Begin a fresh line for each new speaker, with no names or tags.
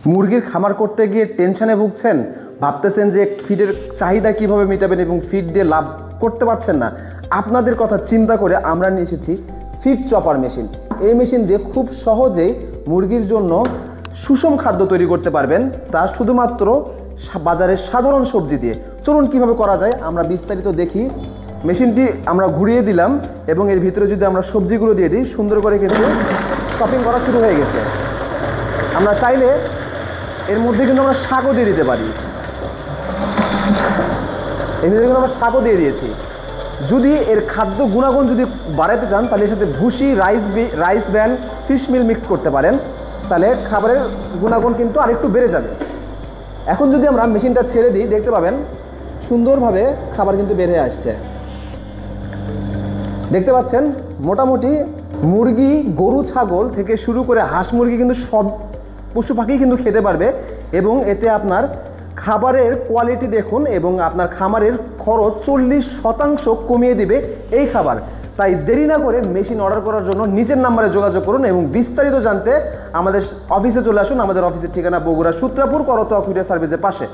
মুরগির খামার করতে গিয়ে টেনশনে ভুগছেন, ভাবতেছেন যে ফিডের চাহিদা কিভাবে মেটাবেন এবং ফিড দিয়ে লাভ করতে পারছেন না। আপনাদের কথা চিন্তা করে আমরা নিয়ে এসেছি ফিড চপার মেশিন। এই মেশিন দিয়ে খুব সহজেই মুরগির জন্য সুষম খাদ্য তৈরি করতে পারবেন, তা শুধুমাত্র বাজারের সাধারণ সবজি দিয়ে। চলুন কিভাবে করা যায় আমরা বিস্তারিত দেখি। মেশিনটি আমরা ঘুরিয়ে দিলাম এবং এর ভিতরে যদি আমরা সবজিগুলো দিয়ে দিই, সুন্দর করে কিন্তু চপিং করা শুরু হয়ে গেছে। আমরা চাইলে এর মধ্যে কিন্তু আমরা শাকও দিয়ে দিতে পারি। এর ভিতরে কিন্তু আমরা শাকও দিয়ে দিয়েছি। যদি এর খাদ্য গুণাগুণ যদি বাড়াতে চান, তাহলে এর সাথে ভুসি, rice bran, fish meal mix করতে পারেন, তাহলে খাবারের গুণাগুণ কিন্তু আরেকটু বেড়ে যাবে। এখন যদি আমরা মেশিনটা ছেড়ে দিই, দেখতে পাবেন সুন্দরভাবে খাবার কিন্তু বের হয়ে আসছে। দেখতে পাচ্ছেন মোটামুটি মুরগি, গরু, ছাগল থেকে শুরু করে হাঁস মুরগি কিন্তু সব পশু পাখি কিন্তু খেতে পারবে এবং এতে আপনার খাবারের কোয়ালিটি দেখুন এবং আপনার খামারের খরচ 40% কমিয়ে দিবে এই খাবার। তাই দেরি না করে মেশিন অর্ডার করার জন্য নিচের নাম্বারে যোগাযোগ করুন এবং বিস্তারিত জানতে আমাদের অফিসে চলে আসুন। আমাদের অফিসের ঠিকানা বগুড়া সূত্রাপুর করতোয়া কুরিয়ার সার্ভিসের পাশে।